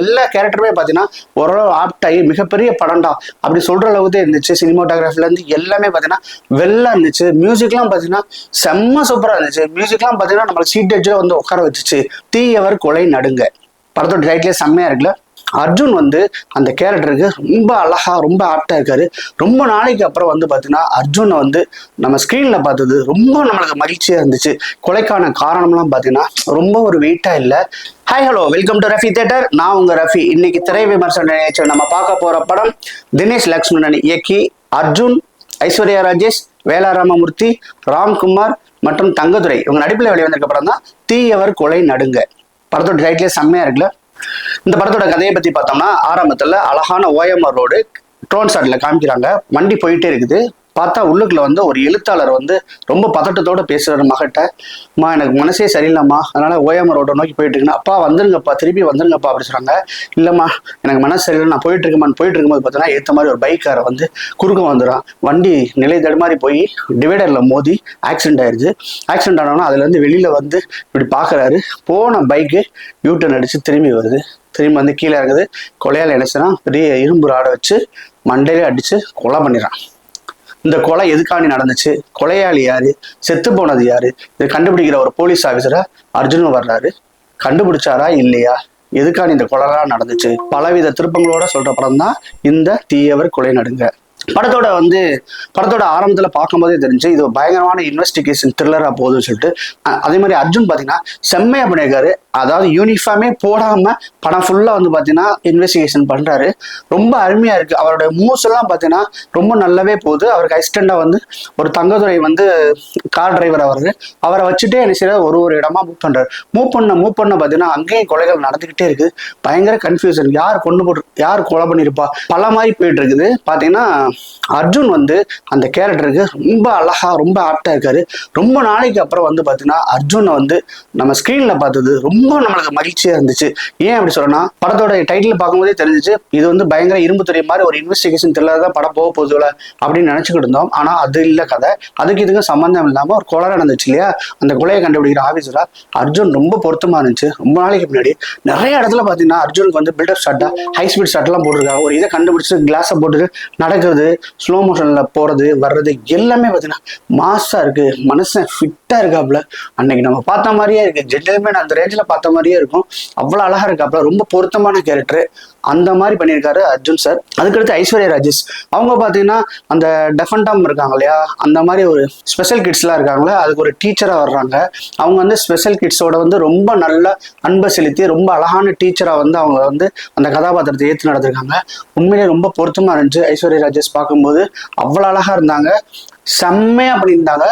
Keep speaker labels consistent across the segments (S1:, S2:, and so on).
S1: எல்லா கேரக்டருமே பார்த்தீங்கன்னா ஓரளவு ஆப்டாகி மிகப்பெரிய படம்டா அப்படி சொல்ற அளவுக்கு தான் இருந்துச்சு. சினிமாட்டோகிராஃபில இருந்து எல்லாமே பார்த்தீங்கன்னா வெள்ளா இருந்துச்சு. மியூசிக்லாம் பார்த்தீங்கன்னா செம்ம சூப்பரா இருந்துச்சு. மியூசிக்லாம் பார்த்தீங்கன்னா நம்மளுக்கு சீட் எட்ஜில் வந்து உட்கார வச்சுச்சு. தீயவர் கொலை நடுங்க படத்தோட டைட்டிலே செம்மையா இருக்குல்ல. அர்ஜுன் வந்து அந்த கேரக்டருக்கு ரொம்ப அழகா ரொம்ப ஆப்டா இருக்காரு. ரொம்ப நாளைக்கு அப்புறம் வந்து பார்த்தீங்கன்னா அர்ஜுனை வந்து நம்ம ஸ்க்ரீன்ல பார்த்தது ரொம்ப நம்மளுக்கு மகிழ்ச்சியா இருந்துச்சு. கொலைக்கான காரணம்லாம் பார்த்தீங்கன்னா ரொம்ப ஒரு வெயிட்டா இல்லை. Hi hello welcome to Rafi theatre. நான் உங்க ரஃபி. இன்னைக்கு திரை விமர்சன நிகழ்ச்சியில் நம்ம பார்க்க போற படம் தினேஷ் லக்ஷ்மணன் இயக்கி அர்ஜுன், ஐஸ்வர்யா ராஜேஷ், வேலா ராமமூர்த்தி, ராம்குமார் மற்றும் தங்கதுரை இவங்க நடிப்பில் வெளிவந்திருக்க படம் தான் தீயவர் கொலை நடுங்க. படத்தோட டைட்டிலே செம்மையா இருக்குல்ல. இந்த படத்தோட கதையை பத்தி பார்த்தோம்னா ஆரம்பத்துல அழகான ஓஎம்ஆர் ரோடு ட்ரோன் ஷாட்ல காமிக்கிறாங்க. வண்டி போயிட்டே இருக்குது. பார்த்தா உள்ளுக்குள்ள வந்து ஒரு எழுத்தாளர் வந்து ரொம்ப பதட்டத்தோட பேசுறாரு மகிட்ட. அம்மா எனக்கு மனசே சரியில்லைம்மா, அதனால ஓஎம்ஆர் ரோட்டை நோக்கி போயிட்டு இருக்குன்னு. அப்பா வந்துருங்கப்பா, திருப்பி வந்துருங்கப்பா அப்படி சொல்றாங்க. இல்லம்மா எனக்கு மனசு சரியில்லை, நான் போயிட்டு இருக்கும்போது பார்த்தோன்னா ஏற்ற மாதிரி ஒரு பைக்காரை வந்து குறுக்க வந்துடும். வண்டி நிலை தடுமாறி போய் டிவைடர்ல மோதி ஆக்சிடென்ட் ஆயிடுச்சு. ஆக்சிடென்ட் ஆனோன்னா அதுல இருந்து வெளியில வந்து இப்படி பாக்குறாரு. போன பைக்கு யூட்டர்ன் அடிச்சு திரும்பி வருது. திரும்பி வந்து கீழே இருக்குது. கொலையால் நினைச்சுன்னா பெரிய இரும்பு ராடை வச்சு மண்டையிலே அடிச்சு கொலை பண்ணிடுறான். இந்த கொலை எதுக்காண்டி நடந்துச்சு, கொலையாளி யாரு, செத்து போனது யாரு, இதை கண்டுபிடிக்கிற ஒரு போலீஸ் ஆஃபீஸரா அர்ஜுனும் வர்றாரு. கண்டுபிடிச்சாரா இல்லையா, எதுக்காண்டி இந்த கொலைலாம் நடந்துச்சு, பலவித திருப்பங்களோட சொல்ற படம் தான் இந்த தீயவர் கொலை நடுங்க. படத்தோட ஆரம்பத்துல பார்க்கும்போதே தெரிஞ்சு இது பயங்கரமான இன்வெஸ்டிகேஷன் த்ரில்லரா போகுதுன்னு சொல்லிட்டு. அதே மாதிரி அர்ஜுன் பாத்தீங்கன்னா செம்மையா பண்ணியிருக்காரு. அதாவது யூனிஃபார்மே போடாம படம் ஃபுல்லா வந்து பாத்தீங்கன்னா இன்வெஸ்டிகேஷன் பண்றாரு. ரொம்ப அருமையா இருக்கு. அவருடைய மூவ்ஸ் எல்லாம் பாத்தீங்கன்னா ரொம்ப நல்லாவே போகுது. அவருக்கு அசிஸ்டண்டா வந்து ஒரு தங்கதுரை வந்து கார் டிரைவர் வருது. அவரை வச்சுட்டே என்ன செய்யறாரு, ஒரு இடமா மூவ் பண்றாரு. மூவ் பண்ண பாத்தீங்கன்னா அங்கேயும் கொலைகள் நடந்துகிட்டே இருக்கு. பயங்கர கன்ஃபியூஷன். யார் கொலை பண்ணிருப்பா பல மாதிரி போயிட்டு இருக்குது. பாத்தீங்கன்னா அர்ஜுன் வந்து அந்த கேரக்டருக்கு ரொம்ப அழகா ரொம்ப ஆப்டா இருக்காரு. ரொம்ப நாளைக்கு அப்புறம் வந்து பாத்தீங்கன்னா அர்ஜுனை வந்து நம்ம ஸ்கிரீன்ல பார்த்தது ரொம்ப நம்மளுக்கு மகிழ்ச்சியா இருந்துச்சு. ஏன் அப்படி சொல்றேன்னா படத்தோட டைட்டில் பார்க்கும்போதே தெரிஞ்சிச்சு இது வந்து பயங்கர இரும்பு துறை மாதிரி ஒரு இன்வெஸ்டிகேஷன் த்ரில்லர் தான் படம் போக போகுதுல அப்படின்னு நினைச்சுக்கிட்டு இருந்தோம். ஆனா அது இல்ல கதை. அதுக்கு இதுக்கும் சம்பந்தம் இல்லாம ஒரு கொலை நடந்துச்சு இல்லையா, அந்த கொலையை கண்டுபிடிக்கிற ஆபீசரா அர்ஜுன் ரொம்ப பொருத்தமா இருந்துச்சு. ரொம்ப நாளைக்கு முன்னாடி நிறைய இடத்துல பாத்தீங்கன்னா அர்ஜுனுக்கு வந்து பில்டப் ஷாட்டா ஹை ஸ்பீட் ஷாட் எல்லாம் போட்டிருக்காங்க. ஒரு இதை கண்டுபிடிச்சு கிளாஸை போட்டு நடக்கிறது, ஸ்லோ மோஷன்ல போறது வர்றது எல்லாமே பார்த்தீங்கன்னா மாசா இருக்கு. மனுஷன் ஃபிட்டா இருக்காப்புல. அன்னைக்கு நம்ம பார்த்த மாதிரியே இருக்கு. ஜென்டில்மேன் அந்த ரேஞ்சில் பார்த்த மாதிரியே இருக்கும். அவ்வளவு அழகா இருக்காப்புல. ரொம்ப பொருத்தமான கேரக்டர். அந்த மாதிரி பண்ணியிருக்காரு அர்ஜுன் சார். அதுக்கடுத்து ஐஸ்வர்யா ராஜேஷ் அவங்க பார்த்தீங்கன்னா அந்த டெஃபன்டாம் இருக்காங்க இல்லையா, அந்த மாதிரி ஒரு ஸ்பெஷல் கிட்ஸ்லாம் இருக்காங்களே அதுக்கு ஒரு டீச்சரா வர்றாங்க. அவங்க வந்து ஸ்பெஷல் கிட்ஸோட வந்து ரொம்ப நல்ல அன்பை செலுத்தி ரொம்ப அழகான டீச்சரா வந்து அவங்க வந்து அந்த கதாபாத்திரத்தை ஏற்று நடந்திருக்காங்க. உண்மையிலேயே ரொம்ப பொருத்தமா இருந்துச்சு. ஐஸ்வர்யா ராஜேஷ் பார்க்கும்போது அவ்வளவு அழகா இருந்தாங்க. செம்மையா பண்ணியிருந்தாங்க.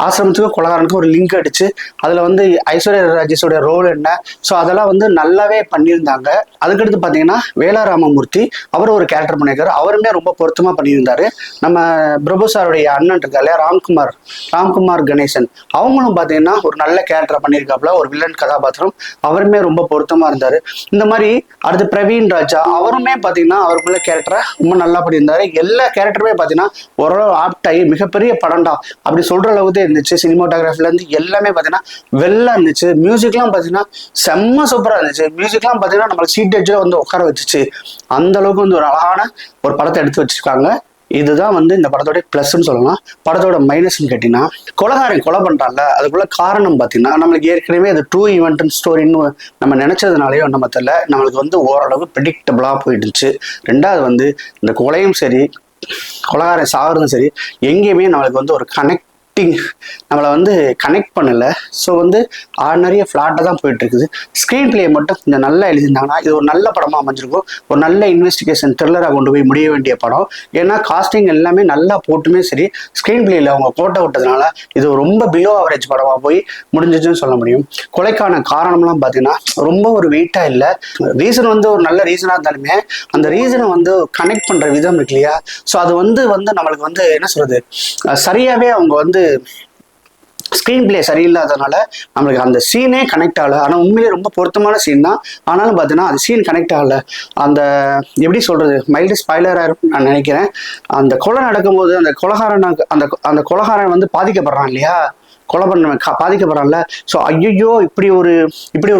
S1: ஆசிரமத்துக்கும் கொலகாரனுக்கும் ஒரு லிங்க் அடிச்சு அதுல வந்து ஐஸ்வர்யா ராஜேஷோட ரோல் என்ன, ஸோ அதெல்லாம் வந்து நல்லாவே பண்ணியிருந்தாங்க. அதுக்கடுத்து பார்த்தீங்கன்னா வேலா ராமமூர்த்தி அவர் ஒரு கேரக்டர் பண்ணியிருக்காரு. அவருமே ரொம்ப பொருத்தமா பண்ணியிருந்தாரு. நம்ம பிரபு சாருடைய அண்ணன் இருக்கா இல்லையா, ராம்குமார் கணேசன், அவங்களும் பார்த்தீங்கன்னா ஒரு நல்ல கேரக்டர் பண்ணியிருக்காப்புல. ஒரு வில்லன் கதாபாத்திரம். அவருமே ரொம்ப பொருத்தமா இருந்தாரு. இந்த மாதிரி அடுத்து பிரவீன் ராஜா அவருமே பார்த்தீங்கன்னா அவருக்குள்ள கேரக்டரை ரொம்ப நல்லா பண்ணியிருந்தாரு. எல்லா கேரக்டருமே பார்த்தீங்கன்னா ஓரளவு ஆப்டாகி மிகப்பெரிய படம்டா அப்படி சொல்ற அளவுக்கு இருந்துச்சு. சினிமாட்டோகிராஃபில இருந்து எல்லாமே பாத்தீங்கன்னா வெள்ளா இருந்துச்சு. மியூசிக்லாம் பாத்தீங்கன்னா செம்ம சூப்பரா இருந்துச்சு. மியூசிக்லாம் பாத்தீங்கன்னா நம்மளுக்கு சீட் எட்ஜில் வந்து உட்கார வச்சுச்சு. அந்த அளவுக்கு வந்து ஒரு அழகான ஒரு படத்தை எடுத்து வச்சிருக்காங்க. இதுதான் வந்து இந்த படத்தோட பிளஸ்ன்னு சொல்லலாம். படத்தோட மைனஸ்ன்னு கேட்டீங்கன்னா கொலைகாரன் கொலை பண்றாங்க. அதுக்குள்ள காரணம் பாத்தீங்கன்னா நம்மளுக்கு ஏற்கனவே அது ட்ரூ ஈவெண்ட் ஸ்டோரின்னு நம்ம நினைச்சதுனாலயோ நம்ம தெரியல, நம்மளுக்கு வந்து ஓரளவு ப்ரெடிக்டபிளா போயிடுச்சு. ரெண்டாவது வந்து இந்த கொலையும் சரி கொலைகாரன் சாகிறதும் சரி எங்கேயுமே நம்மளுக்கு வந்து ஒரு நம்மளை வந்து கனெக்ட் பண்ணல. ஸோ வந்து நிறைய ஃப்ளாட்டாக தான் போயிட்டு இருக்குது. ஸ்க்ரீன் பிளே மட்டும் கொஞ்சம் நல்லா எழுதியிருந்தாங்கன்னா இது ஒரு நல்ல படமாக அமைஞ்சிருக்கும். ஒரு நல்ல இன்வெஸ்டிகேஷன் த்ரில்லராக கொண்டு போய் முடிய வேண்டிய படம். ஏன்னா காஸ்டிங் எல்லாமே நல்லா போட்டுமே சரி ஸ்க்ரீன் பிளேயில் அவங்க கோட்டை விட்டதுனால இது ரொம்ப பிலோ ஆவரேஜ் படமாக போய் முடிஞ்சிச்சுன்னு சொல்ல முடியும். கொலைக்கான காரணம்லாம் பார்த்தீங்கன்னா ரொம்ப ஒரு வெயிட்டாக இல்லை. ரீசன் வந்து ஒரு நல்ல ரீசனாக இருந்தாலுமே அந்த ரீசனை வந்து கனெக்ட் பண்ணுற விதம் இருக்கு இல்லையா, ஸோ அது வந்து நம்மளுக்கு வந்து என்ன சொல்றது, சரியாகவே அவங்க வந்து ஸ்க்ரீன் பிளே சரியில்லாதனால நம்மளுக்கு அந்த சீனே கனெக்ட் ஆகல. ஆனால் உண்மையிலே ரொம்ப பொருத்தமான சீன் தான். ஆனாலும் பார்த்தீங்கன்னா அந்த சீன் கனெக்ட் ஆகல. அந்த எப்படி சொல்றது, மைல்டு ஸ்பாய்லராக இருக்கும்னு நான் நினைக்கிறேன். அந்த கொலை நடக்கும்போது அந்த கொலைகாரன் வந்து பாதிக்கப்படுறான் இல்லையா, கொலை பண்ண பாதிக்கப்படுறான்ல. ஸோ ஐயோ இப்படி ஒரு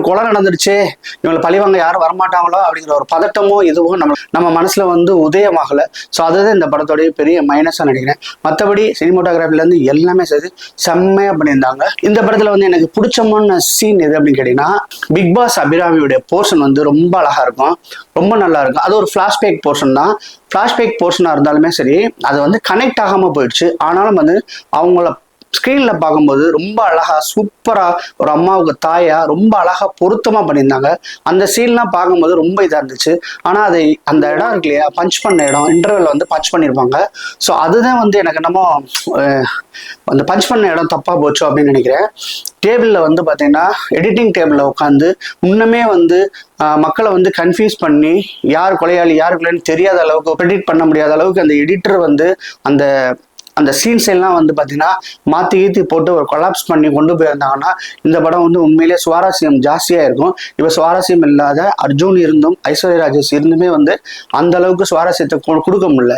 S1: கொலை நடந்துருச்சு, இவங்களை பழிவாங்க யாரும் வரமாட்டாங்களோ அப்படிங்கிற ஒரு பதட்டமோ இதுவும் நம்ம மனசுல வந்து உதயமாகலை. ஸோ அதுதான் இந்த படத்தோடைய பெரிய மைனஸாக நினைக்கிறேன். மற்றபடி சினிமோட்டோகிராஃபிலேருந்து எல்லாமே சரி செம்மையாக பண்ணியிருந்தாங்க. இந்த படத்தில் வந்து எனக்கு பிடிச்சமான சீன் எது அப்படின்னு கேட்டிங்கன்னா, பிக் பாஸ் அபிராமியுடைய போர்ஷன் வந்து ரொம்ப அழகாக இருக்கும், ரொம்ப நல்லா இருக்கும். அது ஒரு ஃப்ளாஷ்பேக் போர்ஷன் தான். ஃப்ளாஷ்பேக் போர்ஷனாக இருந்தாலுமே சரி அது வந்து கனெக்ட் ஆகாமல் போயிடுச்சு. ஆனாலும் வந்து அவங்கள ஸ்க்ரீன்ல பார்க்கும்போது ரொம்ப அழகா சூப்பரா ஒரு அம்மாவுக்கு தாயா ரொம்ப அழகா பொருத்தமா பண்ணியிருந்தாங்க. அந்த சீன்லாம் பார்க்கும்போது ரொம்ப இதா இருந்துச்சு. ஆனா அதை அந்த இடம் இருக்கு இல்லையா, பஞ்ச் பண்ண இடம், இன்டர்வெல் வந்து பஞ்ச் பண்ணியிருப்பாங்க. ஸோ அதுதான் வந்து எனக்கு என்னமோ அந்த பஞ்ச் பண்ண இடம் தப்பா போச்சு அப்படின்னு நினைக்கிறேன். டேபிளில் வந்து பார்த்தீங்கன்னா எடிட்டிங் டேபிளில் உட்காந்து இன்னுமே வந்து மக்களை வந்து கன்ஃபியூஸ் பண்ணி யார் கொலையாளி யார் கொலையாளி தெரியாத அளவுக்கு ப்ரெடிக்ட் பண்ண முடியாத அளவுக்கு அந்த எடிட்டர் வந்து அந்த சீன்ஸ் எல்லாம் வந்து பார்த்தீங்கன்னா மாற்றி ஈத்தி போட்டு ஒரு கொலாப்ஸ் பண்ணி கொண்டு போயிருந்தாங்கன்னா இந்த படம் வந்து உண்மையிலே சுவாரஸ்யம் ஜாஸ்தியாக இருக்கும். இப்போ சுவாரஸ்யம் இல்லாத அர்ஜுன் இருந்தும் ஐஸ்வர்யா ராஜேஷ் இருந்துமே வந்து அந்த அளவுக்கு சுவாரஸ்யத்தை கொடுக்க முடியல.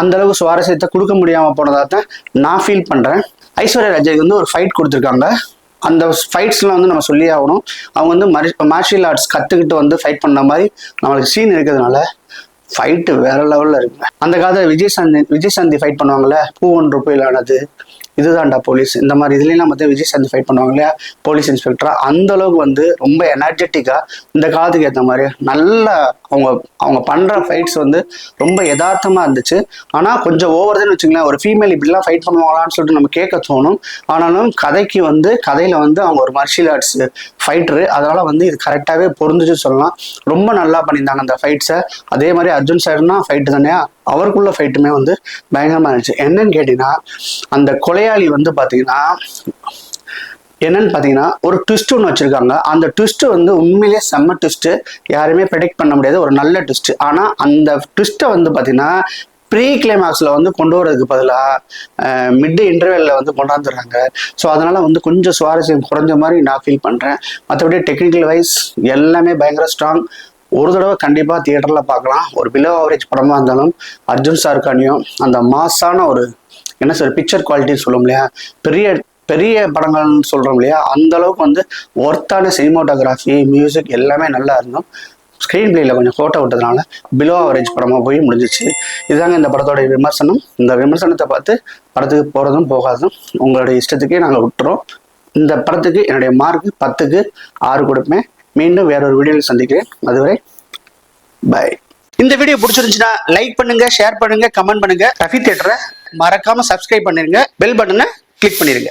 S1: அந்த அளவுக்கு சுவாரஸ்யத்தை கொடுக்க முடியாமல் போனதாக தான் நான் ஃபீல் பண்ணுறேன். ஐஸ்வர்யா ராஜேஷ் வந்து ஒரு ஃபைட் கொடுத்துருக்காங்க. அந்த ஃபைட்ஸ்லாம் வந்து நம்ம சொல்லி ஆகணும். அவங்க வந்து மார்ஷியல் ஆர்ட்ஸ் கற்றுக்கிட்டு வந்து ஃபைட் பண்ண மாதிரி நம்மளுக்கு சீன் இருக்கிறதுனால ஃபைட்டு வேற லெவலில் இருக்குங்க. அந்த காலத்தில் விஜயசாந்தி ஃபைட் பண்ணுவாங்கல்ல, பூ ஒன்று புயலானது, இதுதான்டா போலீஸ், இந்த மாதிரி இதுலாம் வந்து விஜயசாந்தி ஃபைட் பண்ணுவாங்க இல்லையா, போலீஸ் இன்ஸ்பெக்டரா, அந்த அளவுக்கு வந்து ரொம்ப எனர்ஜெட்டிக்காக இந்த காலத்துக்கு ஏற்ற மாதிரி நல்ல அவங்க பண்ணுற ஃபைட்ஸ் வந்து ரொம்ப யதார்த்தமாக இருந்துச்சு. ஆனால் கொஞ்சம் ஓவர்துன்னு வச்சுங்களேன். ஒரு ஃபீமேல் இப்படிலாம் ஃபைட் பண்ணுவாங்களான்னு சொல்லிட்டு நம்ம கேட்க தோணும். ஆனாலும் கதையில் வந்து அவங்க ஒரு மார்ஷியல் ஆர்ட்ஸ் ஃபைட்டரு, அதனால வந்து இது கரெக்டாகவே பொருந்துச்சு சொல்லலாம். ரொம்ப நல்லா பண்ணியிருந்தாங்க அந்த ஃபைட்ஸை. அதே மாதிரி அர்ஜுன் சார்னா ஃபைட்டு தானே, அவருக்குள்ள ஃபைட்டுமே வந்து பயங்கரமாக இருந்துச்சு. என்னன்னு கேட்டீங்கன்னா, அந்த கொலையாளி வந்து பார்த்தீங்கன்னா ஒரு ட்விஸ்ட் ஒன்று வச்சிருக்காங்க. அந்த ட்விஸ்ட் வந்து உண்மையிலேயே செம்ம ட்விஸ்ட், யாருமே ப்ரெடிக்ட் பண்ண முடியாது ஒரு நல்ல ட்விஸ்ட். ஆனால் அந்த ட்விஸ்ட்டை வந்து பார்த்தீங்கன்னா ப்ரீ கிளைமாக்ஸில் வந்து கொண்டு வரதுக்கு பதிலாக மிட் இன்டர்வெல்ல வந்து கொண்டாந்துடுறாங்க. ஸோ அதனால வந்து கொஞ்சம் சுவாரஸ்யம் குறைஞ்ச மாதிரி நான் ஃபீல் பண்ணுறேன். மற்றபடி டெக்னிக்கல் வைஸ் எல்லாமே பயங்கர ஸ்ட்ராங். ஒரு தடவை கண்டிப்பாக தியேட்டரில் பார்க்கலாம். ஒரு பிலோ ஆவரேஜ் படமாக இருந்தாலும் அர்ஜுன் சாருக்கானியும் அந்த மாஸான ஒரு பிக்சர் குவாலிட்டின்னு சொல்லும் இல்லையா, பெரிய படங்கள்னு சொல்கிறோம் இல்லையா, அந்த அளவுக்கு வந்து ஒர்த்தான சினிமோட்டோகிராஃபி மியூசிக் எல்லாமே நல்லா இருந்தோம். ஸ்க்ரீன் பிளேயில் கொஞ்சம் ஃபோட்டோ விட்டதுனால பிலோ ஆவரேஜ் படமாக போய் முடிஞ்சிச்சு. இதுதாங்க இந்த படத்தோட விமர்சனம். இந்த விமர்சனத்தை பார்த்து படத்துக்கு போகிறதும் போகாதும் உங்களுடைய இஷ்டத்துக்கே நாங்கள் விட்டுறோம். இந்த படத்துக்கு என்னுடைய மார்க் 10க்கு 6 கொடுப்பேன். மீண்டும் வேற ஒரு வீடியோவில் சந்திக்கிறேன். அதுவரை பாய். இந்த வீடியோ பிடிச்சிருந்துச்சுன்னா லைக் பண்ணுங்க, ஷேர் பண்ணுங்க, கமெண்ட் பண்ணுங்க. ரஃபி தியேட்டரை மறக்காம சப்ஸ்கிரைப் பண்ணிருங்க, பெல் பட்டனை கிளிக் பண்ணிருங்க.